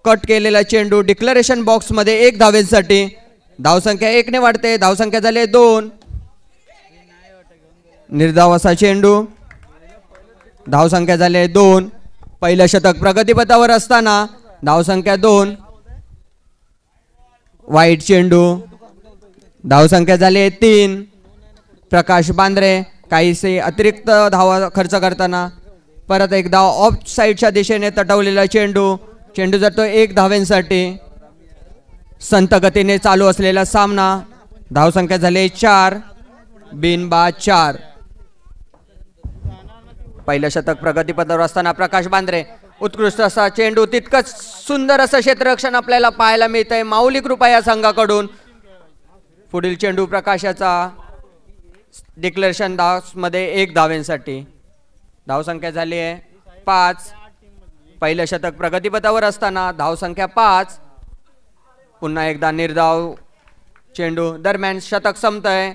Cut केलेला चेंडू declaration box मध्ये 1 धावेसाठी. धावसंख्या 1 ने वाढते. धावसंख्या झाली 2. निर्धाव असा चेंडू. धावसंख्या झाली 2. पहिलं शतक प्रगतीपथावर असताना धावसंख्या 2. वाईट चेंडू. धावसंख्या झाली 3. प्रकाश बांद्रे काहीसे अतिरिक्त धावा खर्च करताना परत एकदा ऑफ साईडच्या दिशेने तटवलेला चेंडू. चेंडू जातो 1 धावेसाठी. संत गतीने चालू असलेला सामना. धावसंख्या झाली 4. बिनबाद 4. पहिलं शतक प्रगतीपथावर असताना प्रकाश बांद्रे. उत्कृष्ट असा चेंडू. तितकंच सुंदर असं क्षेत्ररक्षण आपल्याला पाहायला मिळतंय माऊली कृपा या संघाकडून. पुढील चेंडू प्रकाशाचा. डिक्लेरेशन बॉक्स मध्ये 1 धावेसाठी. धावसंख्या झाली आहे 5. पहिलं शतक प्रगतीपथावर असताना धावसंख्या 5. पुन्हा एकदा निर्धाव चेंडू. दरम्यान शतक संपतंय.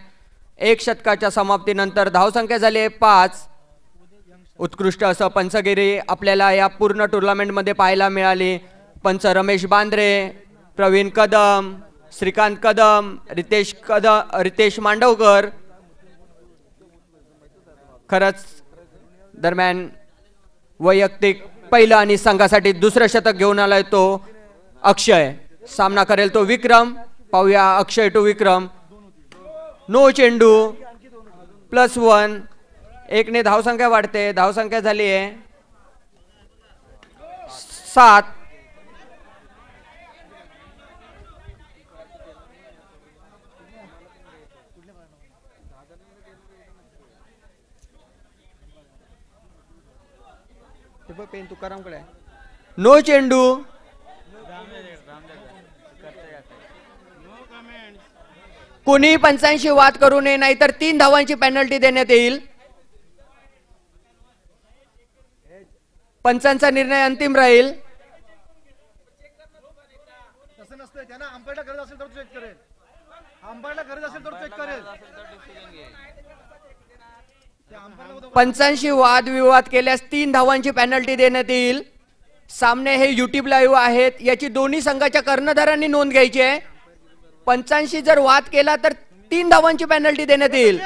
1 षटकाच्या समाप्तीनंतर धावसंख्या झाली आहे 5. उत्कृष्ट असं पंचगिरी आपल्याला या पूर्ण टुर्नामेंटमध्ये पाहायला मिळाली. पंच रमेश बांद्रे, प्रवीण कदम, श्रीकांत कदम, रितेश मांडवकर. खरंच दरम्यान वैयक्तिक पहिलं आणि संघासाठी दुसरं शतक घेऊन आलाय तो अक्षय. सामना करेल तो विक्रम. पाहूया अक्षय टू विक्रम. नो चेंडू. +1. 1 ने धावसंख्या वाढते. धावसंख्या झाली आहे 7. पेन तुकारामकडे. नो चेंडू. कोणी पंचांशी वाद करू नये नाहीतर 3 धावांची पेनल्टी देण्यात येईल. पंचांचा निर्णय अंतिम राहील. पंचांशी वाद विवाद केल्यास 3 धावांची पेनल्टी देण्यात येईल. सामने हे YouTube लाईव्ह आहेत. याची दोन्ही संघाच्या कर्णधारांनी नोंद घ्यायची आहे. पंचांशी जर वाद केला तर 3 धावांची पेनल्टी देण्यात येईल.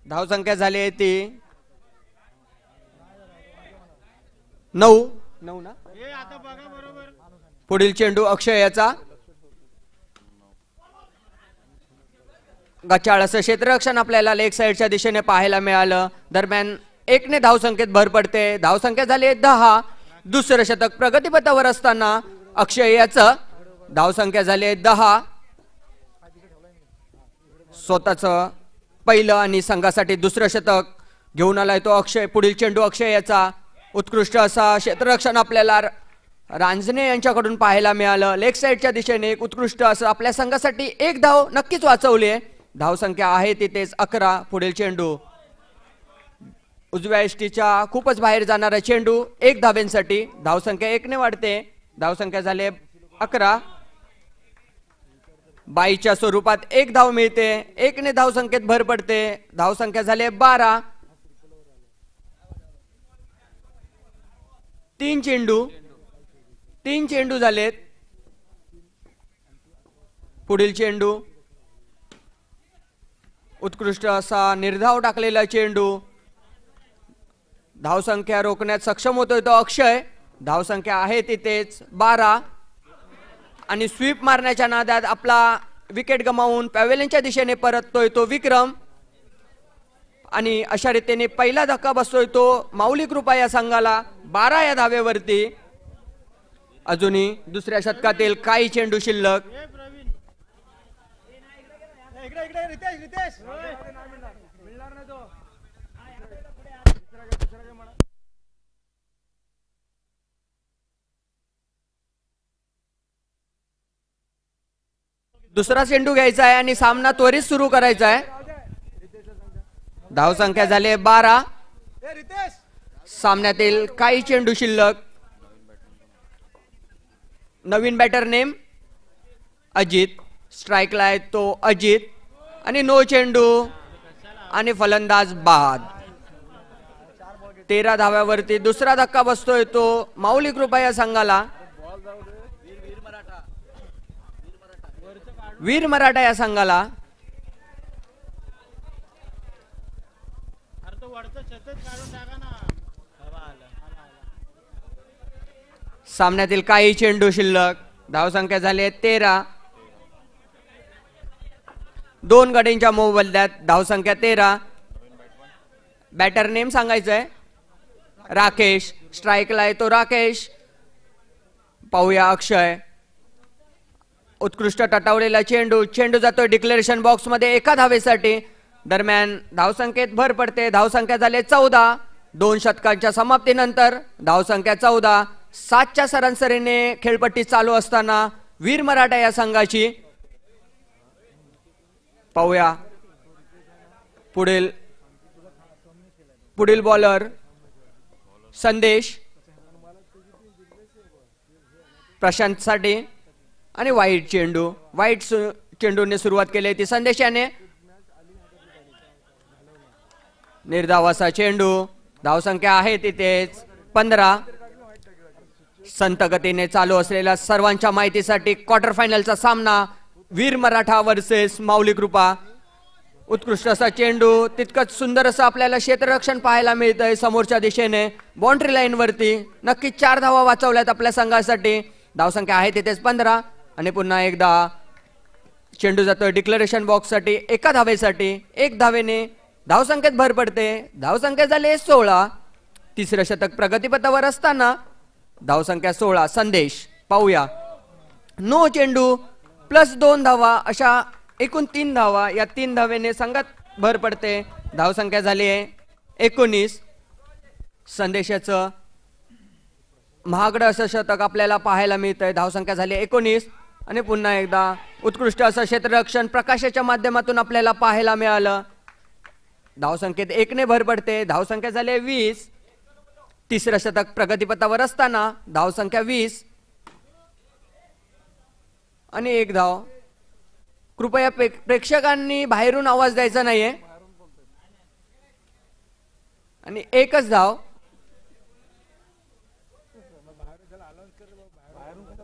धावसंख्या झाली आहे ती 9 ना. पुढील चेंडू अक्षय याचा. गचाळ असं क्षेत्ररक्षण आपल्याला लेग साईडच्या दिशेने पाहायला मिळालं. दरम्यान 1 ने धावसंख्येत भर पडते. धावसंख्या झाली 10. दुसरं शतक प्रगतीपथावर असताना अक्षय याचं. धावसंख्या झाली 10. स्वतःच पहिलं आणि संघासाठी दुसरं शतक घेऊन आलाय तो अक्षय. पुढील चेंडू अक्षय याचा. उत्कृष्ट असा क्षेत्ररक्षण आपल्याला रांजणे यांच्याकडून पाहायला मिळालं. लेग साईडच्या दिशेने एक उत्कृष्ट असं आपल्या संघासाठी 1 धाव नक्कीच वाचवली आहे. धावसंख्या आहे तिथेच 11. पुढील चेंडू उजव्या एष्टीच्या खूपच बाहेर जाणारा चेंडू 1 धावेसाठी. धावसंख्या 1 ने वाढते. धावसंख्या झाली 11. बाईच्या स्वरूपात 1 धाव मिळते. 1 ने धावसंख्येत भर पडते. धावसंख्या झाली 12. 3 चेंडू झालेत. पुढील चेंडू उत्कृष्ट असा निर्धाव टाकलेला चेंडू. धावसंख्या रोखण्यात सक्षम होतोय तो अक्षय. धावसंख्या आहे तिथेच 12. आणि स्वीप मारण्याच्या नादात आपला विकेट गमावून पॅव्हेलियनच्या दिशेने परततोय तो विक्रम. आणि अशा रीतीने पहिला धक्का बसतोय तो माऊली कृपा या संघाला 12 या धावेवरती. अजूनही दुसऱ्या शतकातील काही चेंडू शिल्लक. दुसरा चेंडू घ्यायचा आहे आणि सामना त्वरित सुरू करायचा आहे. धावसंख्या झाली 12. सामन्यातील काही चेंडू शिल्लक. नवीन बॅटर नेम अजित. स्ट्राइकला आहे तो अजित. आणि नो चेंडू. आणि फलंदाज बाद. 13 धाव्यावरती दुसरा धक्का बसतोय तो माऊली कृपा या संघाला. वीर मराठा या संघाला. सामन्यातील काही चेंडू शिल्लक. धावसंख्या झाली आहे 13. 2 गडींच्या मोबदल्यात धावसंख्या 13. बॅटर नेम सांगायचंय राकेश. स्ट्राईकला येतो राकेश. पाहूया अक्षय. उत्कृष्ट टटावलेला चेंडू. चेंडू जातोय डिक्लेरेशन बॉक्स मध्ये एका धावेसाठी. दरम्यान धावसंख्येत भर पडते. धावसंख्या झाली 14. 2 षटकांच्या समाप्तीनंतर धावसंख्या 14. 7च्या सरासरीने खेळपट्टी चालू असताना वीर मराठा या संघाची. पाहूया पुढील बॉलर संदेश प्रशांत साठी. आणि वाईट चेंडू. वाईट चेंडूने सुरुवात केली ती संदेश याने. निर्धावाचा चेंडू. धावसंख्या आहे तिथेच 15. संत गतीने चालू असलेल्या सर्वांच्या माहितीसाठी क्वार्टर फायनलचा सामना वीर मराठा वर्सेस माऊली कृपा. उत्कृष्ट असा चेंडू. तितकंच सुंदर असं आपल्याला क्षेत्ररक्षण पाहायला मिळतंय समोरच्या दिशेने बाउंड्री लाईन वरती. नक्कीच 4 धावा वाचवल्यात आपल्या संघासाठी. धावसंख्या आहे तिथेच 15. आणि पुन्हा एकदा चेंडू जातोय डिक्लेरेशन बॉक्स साठी एका धावेसाठी. 1 धावेने धावसंख्येत भर पडते. धावसंख्या झाली 16. तिसरं शतक प्रगतीपथावर असताना धावसंख्या 16. संदेश. पाहूया नो चेंडू प्लस 2 धावा अशा एकूण 3 धावा. या 3 धावेने संघात भर पडते. धावसंख्या झाली आहे 19. संदेशाचं महागडं असं शतक आपल्याला पाहायला मिळतंय. धावसंख्या झाली 19. आणि पुन्हा एकदा उत्कृष्ट असं क्षेत्ररक्षण प्रकाशाच्या माध्यमातून आपल्याला पाहायला मिळालं. धावसंख्येत 1 ने भर पडते. धावसंख्या झाली 20. तिसरं शतक प्रगतीपथावर असताना धावसंख्या 20. आणि 1 धाव. कृपया प्रेक्षकांनी बाहेरून आवाज द्यायचा नाहीये. आणि 1च धाव.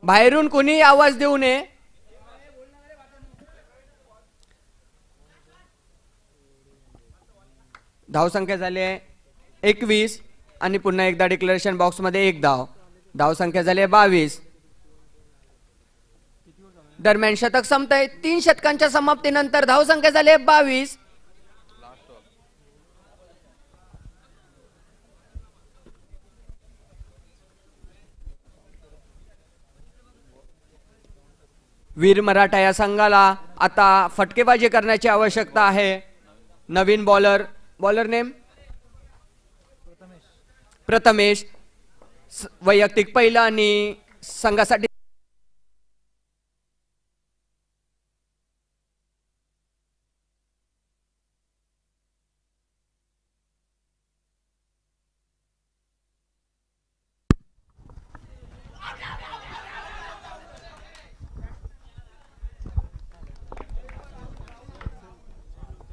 बाहेरून कोणी आवाज देऊ नये. धावसंख्या झाली आहे 21. आणि पुन्हा एकदा डिक्लेरेशन बॉक्स मध्ये 1 धाव. धावसंख्या झाली आहे 22. दरम्यान शतक संपतंय. 3 षटकांच्या समाप्तीनंतर धावसंख्या झाली आहे 22. वीर मराठा या संघाला आता फटकेबाजी करण्याची आवश्यकता आहे. नवीन बॉलर नेम प्रथमेश. वैयक्तिक पहिला आणि संघासाठी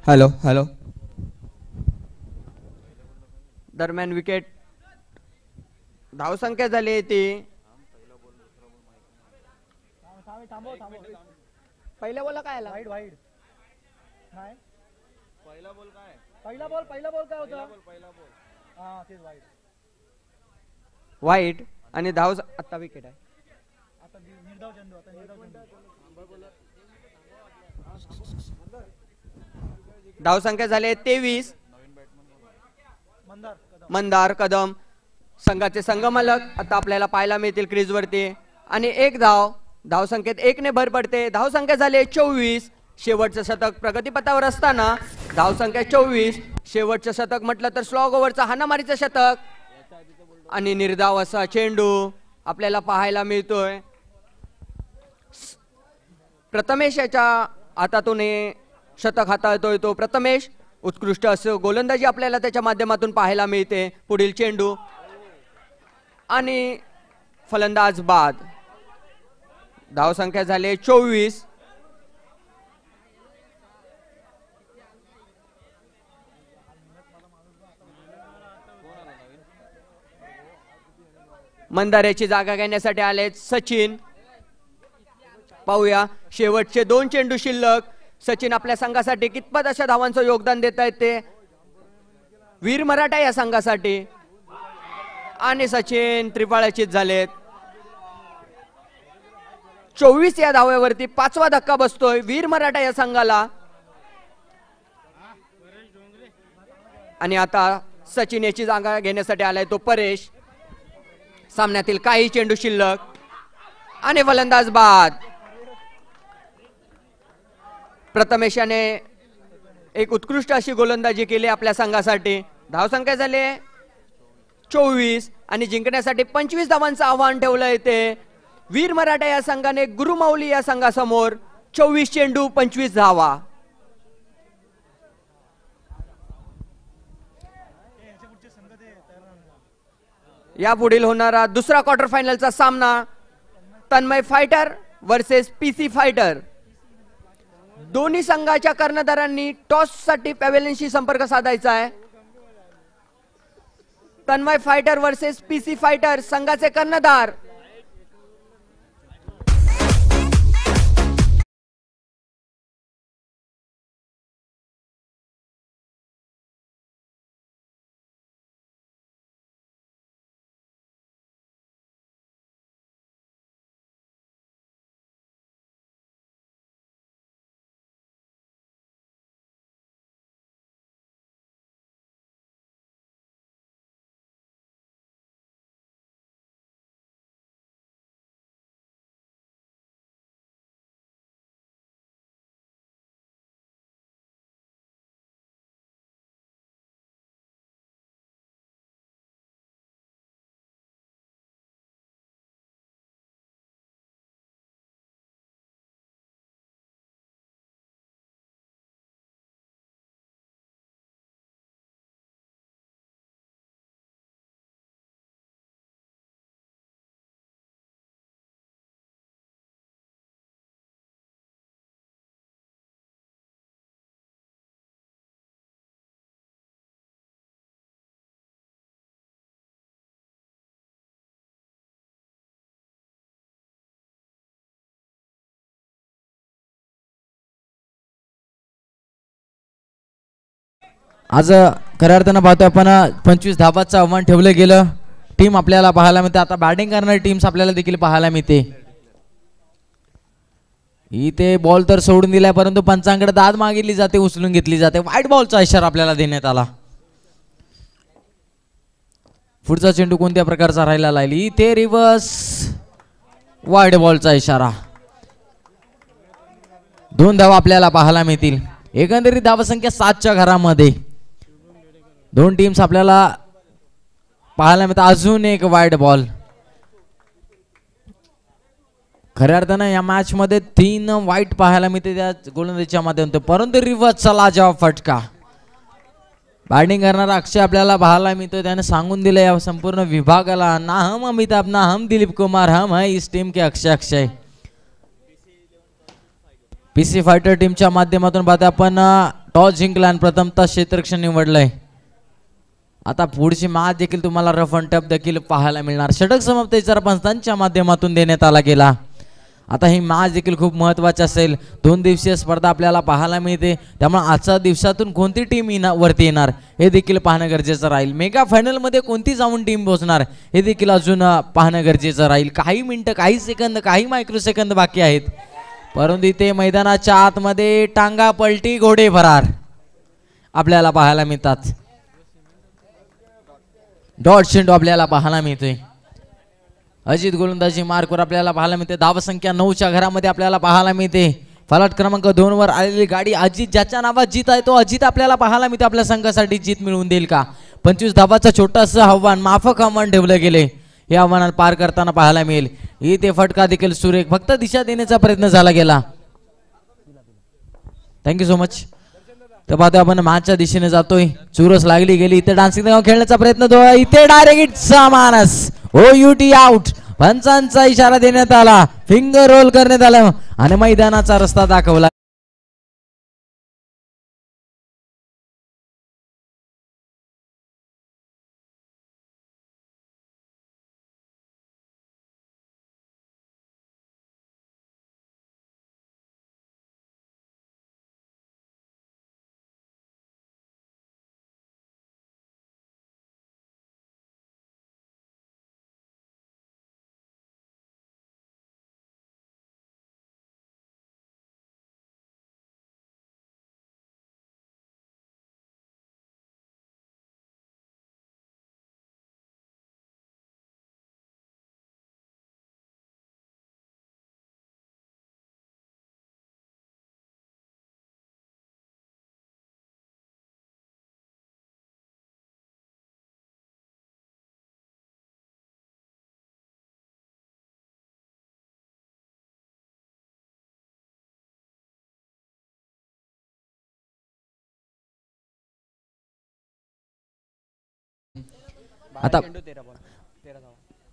हॅलो. दरम्यान विकेट. धावसंख्या झाली ती पहिल्या बॉलला काय आला. वाईड. पहिला बॉल काय होता. वाईड. आणि धाव आता विकेट आहे. धावसंख्या झाली 23. मंदार कदम संघाचे संघमालक आता आपल्याला पाहायला मिळतील क्रीज वरती. आणि 1 धाव. धावसंख्येत 1 ने भर पडते. धावसंख्या झाली 24. शेवटचं शतक प्रगतीपथावर असताना धावसंख्या 24. शेवटचं शतक म्हटलं तर स्लॉग ओव्हरचा हाणामारीचं शतक. आणि निर्धाव असा चेंडू आपल्याला पाहायला मिळतोय. प्रथमेश याच्या हातातून शतक हाताळतोय तो प्रथमेश. उत्कृष्ट असं गोलंदाजी आपल्याला त्याच्या माध्यमातून पाहायला मिळते. पुढील चेंडू आणि फलंदाज बाद. धावसंख्या झाली 24. मंदारेची जागा घेण्यासाठी आले सचिन. पाहूया शेवटचे 2 चेंडू शिल्लक. सचिन आपल्या संघासाठी कितपत अशा धावांचं योगदान देत आहेत ते. वीर मराठा या संघासाठी आणि सचिन त्रिफळाचीत झालेत. 24 या धाव्यावरती 5वा धक्का बसतोय वीर मराठा या संघाला. आणि आता सचिन याची जागा घेण्यासाठी आलाय तो परेश. सामन्यातील काही चेंडू शिल्लक आणि फलंदाज बाद. प्रथमेश याने एक उत्कृष्ट अशी गोलंदाजी केली आपल्या संघासाठी. धावसंख्या झाली 24 आणि जिंकण्यासाठी 25 धावांचं आव्हान ठेवलंय ते. वीर मराठा या संघाने गुरुमाऊली या संघासमोर 24 चेंडू 25 धावा. या पुढील होणारा दुसरा क्वार्टर फायनलचा सामना Tanmay fighter versus PC fighter. दोन्ही संघाच्या कर्णधारांनी टॉस साठी पॅव्हेलियनशी संपर्क साधायचा आहे. Tanmay fighter versus PC fighter संघाचे कर्णधार आज खऱ्या अर्थानं पाहतोय आपण 25 धाबाचं आव्हान ठेवलं गेलं. टीम आपल्याला पाहायला मिळते. आता बॅटिंग करणारी टीम्स आपल्याला देखील पाहायला मिळते. इथे बॉल तर सोडून दिलाय परंतु पंचांकडे दाद मागितली जाते, उचलून घेतली जाते. व्हाईट बॉलचा इशारा आपल्याला देण्यात आला. पुढचा चेंडू कोणत्या प्रकारचा राहिला लागली इथे रिव्हर्स व्हाईट बॉलचा इशारा. 2 धावा आपल्याला पाहायला मिळतील. एकंदरीत धावसंख्या 7च्या घरामध्ये 2 टीम्स आपल्याला पाहायला मिळतात. अजून एक वाईड बॉल. खऱ्या अर्थानं या मॅच मध्ये 3 वाईट पाहायला मिळते त्या गोलंदाजीच्या माध्यमातून, परंतु रिव्हर्सचा लाजवाब फटका. बॅटिंग करणारा अक्षय आपल्याला पाहायला मिळतो. त्याने सांगून दिलं या संपूर्ण विभागाला, ना हम अमिताभ ना हम दिलीप कुमार, हम है इस टीम के अक्षय. पीसी फायटर टीमच्या माध्यमातून पाहता आपण टॉस जिंकला आणि प्रथमतः क्षेत्ररक्षण निवडलंय. आता पुढची मॅच देखील तुम्हाला रफ अँड टफ देखील पाहायला मिळणार. षटक समाप्त इतर पंचांच्या माध्यमातून देण्यात आला गेला. आता ही मॅच देखील खूप महत्त्वाची असेल. 2 दिवसीय स्पर्धा आपल्याला पाहायला मिळते, त्यामुळे आजच्या दिवसातून कोणती टीम वरती येणार हे देखील पाहणं गरजेचं राहील. मेगा फायनल मध्ये कोणती जाऊन टीम पोहोचणार हे देखील अजून पाहणं गरजेचं राहील. काही मिनिटं, काही सेकंद, काही मायक्रो सेकंद बाकी आहेत, परंतु इथे मैदानाच्या आतमध्ये टांगा पलटी घोडे फरार आपल्याला पाहायला मिळतात. डॉट चेंडू आपल्याला पाहायला मिळतोय. अजित गोलंदाजी मार्कवर आपल्याला पाहायला मिळते. धावसंख्या 9च्या घरामध्ये आपल्याला पाहायला मिळते. फलट क्रमांक 2 वर आलेली गाडी अजित, ज्याच्या नावात जीत आहे तो अजित आपल्याला पाहायला मिळते. आपल्या संघासाठी जीत मिळवून देईल का? 25 धावाचं छोटंसं आव्हान, माफक आव्हान ठेवलं गेले. हे आव्हानाला पार करताना पाहायला मिळेल. इथे फटका देखील सुरेख, फक्त दिशा देण्याचा प्रयत्न झाला गेला. Thank you so much. तर पाहतोय आपण मॅचच्या दिशेने जातोय. चुरस लागली गेली. इथे डान्सिंग खेळण्याचा प्रयत्न, इथे डायरेक्ट सामानस OUT आउट. पंचांचा इशारा देण्यात आला, फिंगर रोल करण्यात आला आणि मैदानाचा रस्ता दाखवला. आता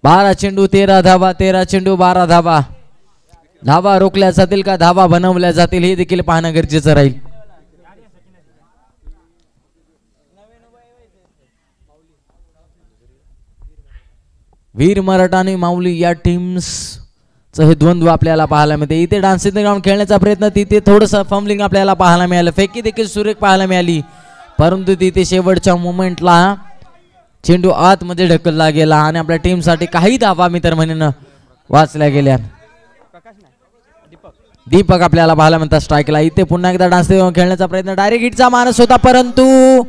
12 चेंडू 13 धावा, 13 चेंडू 12 धावा. धावा रोखल्या जातील का धावा बनवल्या जातील हे देखील पाहणं गरजेचं राहील. वीर मराठा आणि माऊली या टीम्स हे द्वंद्व आपल्याला पाहायला मिळते. इथे डान्सिंग ग्राउंड खेळण्याचा प्रयत्न, तिथे थोडंसं फंबलिंग आपल्याला पाहायला मिळालं. फेकी देखील सुरेख पाहायला मिळाली, परंतु तिथे शेवटच्या मोमेंटला चेंडू आतमध्ये ढकलला गेला आणि आपल्या टीमसाठी काही धावा मी तर म्हणेन वाचल्या गेल्या. दीपक आपल्याला पाहायला म्हणतात स्ट्राईकला. इथे पुन्हा एकदा डान्स खेळण्याचा प्रयत्न, डायरेक्ट हिटचा मानस होता, परंतु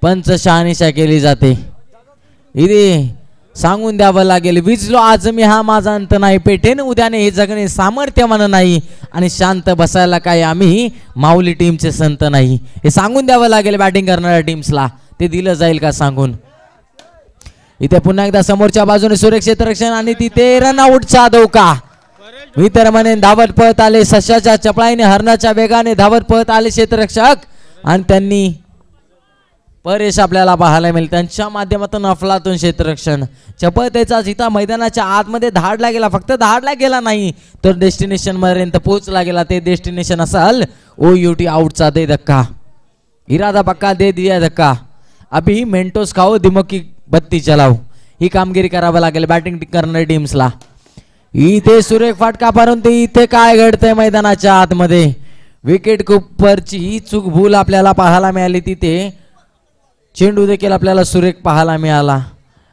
पंच शहानिशा केली जाते. इथे सांगून द्यावं लागेल, विजलो आज मी हा माझा अंत नाही, पेटेन उद्याने हे जगणे सामर्थ्यवान नाही, आणि शांत बसायला काय आम्ही माऊली टीमचे संत नाही, हे सांगून द्यावं लागेल बॅटिंग करणाऱ्या टीम्सला. ते दिलं जाईल का सांगून. इथे पुन्हा एकदा समोरच्या बाजूने सुरेख क्षेत्ररक्षण आणि तिथे रनआउटचा धोका. मी तर म्हणेन धावत पळत आले सशाच्या चपळाईने, हरणाच्या वेगाने धावत पळत आले क्षेत्ररक्षक आणि त्यांनी परेश आपल्याला पाहायला मिळेल. त्यांच्या माध्यमातून अफलातून क्षेत्ररक्षण चपळतेचा जिता मैदानाच्या आतमध्ये धाडला गेला, फक्त धाडला गेला नाही तर डेस्टिनेशन पर्यंत पोहोचला गेला. ते डेस्टिनेशन असाल OUT आउटचा दे धक्का, इरादा पक्का दे दिया धक्का, अभी मेंटोस खाओ दिमाग की बत्ती चलाओ, ही कामगिरी करावं लागेल बॅटिंग करणाऱ्या टीम्सला. इथे सुरेख फाटका, परंतु इथे काय घडतंय मैदानाच्या आतमध्ये. विकेट किपरची चूक भूल आपल्याला पाहायला मिळाली. तिथे चेंडू देखील आपल्याला सुरेख पाहायला मिळाला.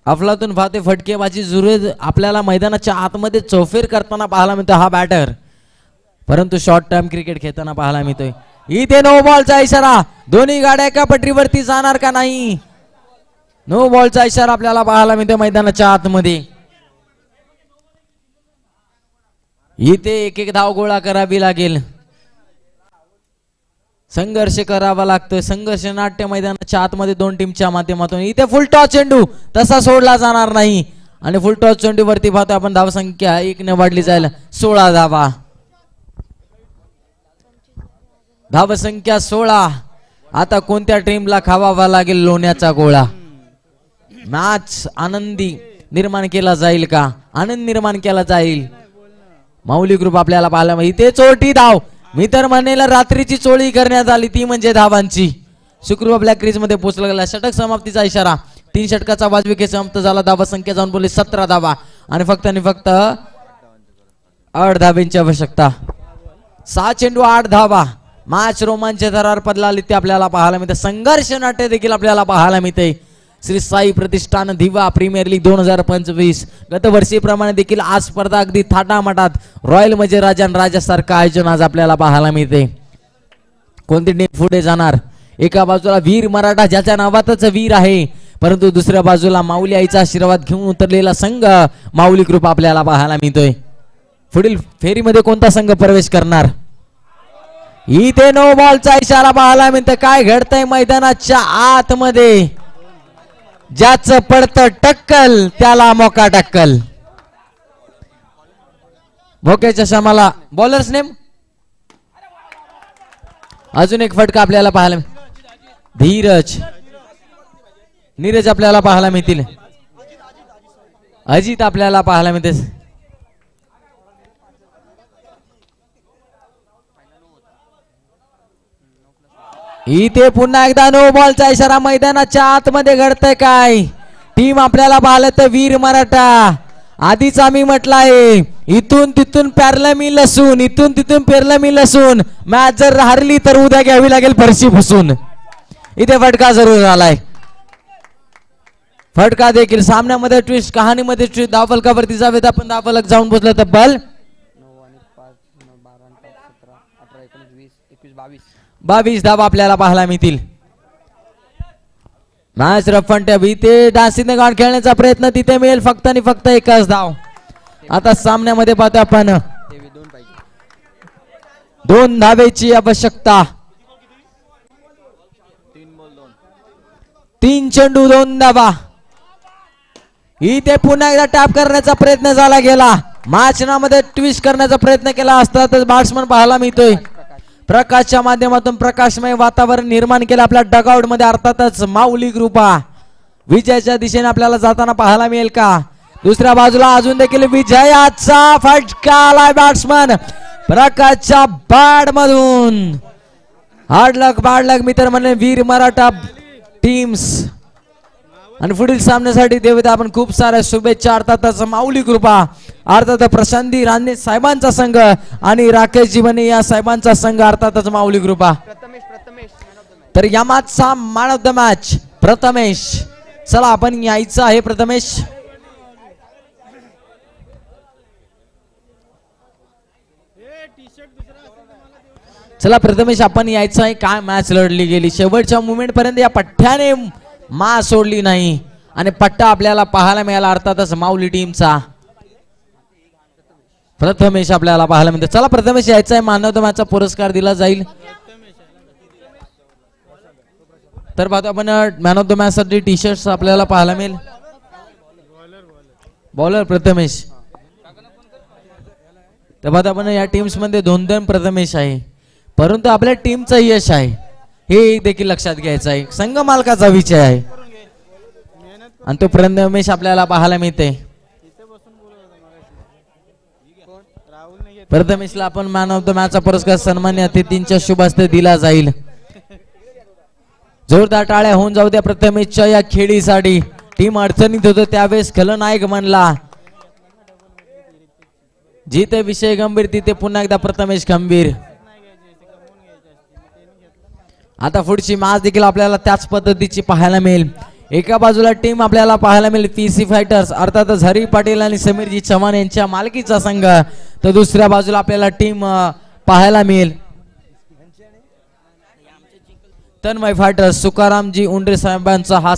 अफलातून फाते फटकेबाजी जुरेद आपल्याला मैदानाच्या आतमध्ये चौफेर करताना पाहायला मिळतो हा बॅटर, परंतु शॉर्ट टर्म क्रिकेट खेळताना पाहायला मिळतोय. इथे नो बॉलचा इशारा, दोन्ही गाड्या एका पटरीवरती जाणार का नाही, नो बॉलचा इशारा आपल्याला पाहायला मिळतोय मैदानाच्या आतमध्ये. इथे एक एक धाव गोळा करावी लागेल, संघर्ष करावा लागतोय, संघर्ष नाट्य मैदानाच्या आतमध्ये दोन टीमच्या माध्यमातून. इथे फुल टॉस चेंडू तसा सोडला जाणार नाही आणि फुल टॉस चेंडू वरती पाहतो आपण धाव संख्या 1 ने वाढली जाईल, 16 धावा. धाव संख्या 16. आता कोणत्या टीमला खावावा लागेल लोण्याचा गोळा. मॅच आनंदी निर्माण केला जाईल का, आनंद निर्माण केला जाईल. माऊली ग्रुप आपल्याला पाहायला इथे चोटी धाव, मी तर म्हणेल रात्रीची चोळी करण्यात आली ती म्हणजे धावांची. शुक्रवार आपल्या क्रीज मध्ये पोहोचला गेला. षटक समाप्तीचा इशारा, 3 षटकाचा वाजवी खेळ समाप्त झाला. धावा संख्या जाऊन बोलली 17 धावा आणि फक्त 8 धावेंची आवश्यकता. 6 चेंडू 8 धावा. मॅच रोमांच थरार पडला ते आपल्याला पाहायला मिळते. संघर्ष नाट्य देखील आपल्याला पाहायला मिळते. श्री साई प्रतिष्ठान दिवा प्रीमियर लीग 2025 गतवर्षीप्रमाणे देखील आज स्पर्धा अगदी थाटामाटात रॉयल म्हणजे राजा राजासारखं आयोजन आज आपल्याला पाहायला मिळते. कोणती टीम पुढे जाणार. एका बाजूला वीर मराठा ज्याच्या नावातच वीर आहे, परंतु दुसऱ्या बाजूला माऊली आईचा आशीर्वाद घेऊन उतरलेला संघ माऊली ग्रुप आपल्याला पाहायला मिळतोय. पुढील फेरीमध्ये कोणता संघ प्रवेश करणार. इथे नो बॉलचा इशारा पाहायला मिळतं. काय घडतंय मैदानाच्या आतमध्ये. ज्याचं पडतं टक्कल त्याला मोका टक्कल. मोक्याच्या शमाला बॉलर्स नेम. अजून एक फटका आपल्याला पाहायला धीरज नीरज आपल्याला पाहायला मिळतील. अजित आपल्याला पाहायला मिळते. इथे पुन्हा एकदा नो बॉलचा इशारा. मैदानाच्या आतमध्ये घडतंय काय. टीम आपल्याला पाहिलं तर वीर मराठा. आधीच आम्ही म्हटलं आहे इथून तिथून पेरलं मी लसून, इथून तिथून पेरलं मी लसून. मॅच जर हारली तर उद्या घ्यावी लागेल फरशी पुसून. इथे फटका जरूर झालाय. फटका देखील सामन्यामध्ये ट्विस्ट, कहाणीमध्ये ट्विस्ट. धावफलकावरती जावेत आपण. धावफलक जाऊन पोहोचलं तब्बल 22 धावा आपल्याला पाहायला मिळतील. मॅच रफंट. इथे डान्सिंग गाण खेळण्याचा प्रयत्न तिथे मिळेल फक्त आणि फक्त 1च धाव. आता सामन्यामध्ये पाहतो आपण 2 धावेची आवश्यकता. 3 चेंडू 2 धावा. इथे पुन्हा एकदा टॅप करण्याचा प्रयत्न झाला गेला. मॅचमध्ये ट्विस्ट करण्याचा प्रयत्न केला असता तर बॅट्समन पाहायला मिळतोय. प्रकाशच्या माध्यमातून प्रकाशमय वातावरण निर्माण केलं आपल्या डगआउट मध्ये. अर्थातच माऊली ग्रुपा विजयाच्या दिशेने आपल्याला जाताना पाहायला मिळेल का? दुसऱ्या बाजूला अजून देखील विजयाचा फटका आलाय बॅट्समन प्रकाशच्या बॅट मधून. हार्ड लक मित्र म्हणले वीर मराठा टीम्स. आणि पुढील सामन्यासाठी देवता आपण खूप साऱ्या शुभेच्छा. अर्थातच माऊली कृपा, अर्थात प्रशांती राणे साहेबांचा संघ आणि राकेश जीवने या साहेबांचा संघ, अर्थातच माऊली कृपा. तर या मॅचचा man of the match Prathamesh. चला आपण यायचं आहे प्रथमेश. चला प्रथमेश आपण यायचं आहे. काय मॅच लढली गेली, शेवटच्या मुमेंट पर्यंत या पठ्ठ्याने मा सोडली नाही आणि पट्टा आपल्याला पाहायला मिळाला, अर्थातच माऊली टीमचा. प्रथमेश आपल्याला पाहायला मिळते. चला प्रथमेश यायचा आहे, मॅन ऑफ द मॅचचा पुरस्कार दिला जाईल. तर पाहतो आपण मॅन ऑफ द मॅच साठी टी शर्ट आपल्याला पाहायला मिळेल. बॉलर प्रथमेश. तर पाहतो आपण या टीम्स मध्ये 2-2 प्रथमेश आहे, परंतु आपल्या टीमचं यश आहे हे देखील लक्षात घ्यायचं आहे. संघ मालकाचा विषय आहे आणि तो प्रथमेश आपल्याला पाहायला मिळते. प्रथमेशला आपण मॅन ऑफ द मॅचचा पुरस्कार सन्मान्य अतिथींच्या शुभ हस्ते दिला जाईल. जोरदार टाळ्या होऊन जाऊ द्या प्रथमेशच्या या खेळीसाठी. टीम अडचणीत होतं त्यावेळेस खलनायक म्हणला, जिथे विषय गंभीर तिथे पुन्हा एकदा प्रथमेश गंभीर. आता पुढची मॅच देखील आपल्याला त्याच पद्धतीची पाहायला मिळेल. एका बाजूला टीम आपल्याला पाहायला मिळेल पीसी फायटर्स, अर्थातच हरी पाटील आणि समीरजी चव्हाण यांच्या मालकीचा संघ. तर दुसऱ्या बाजूला आपल्याला टीम पाहायला मिळेल तन्मय फायटर्स, सुकारामजी उंडरे साहेबांचा हा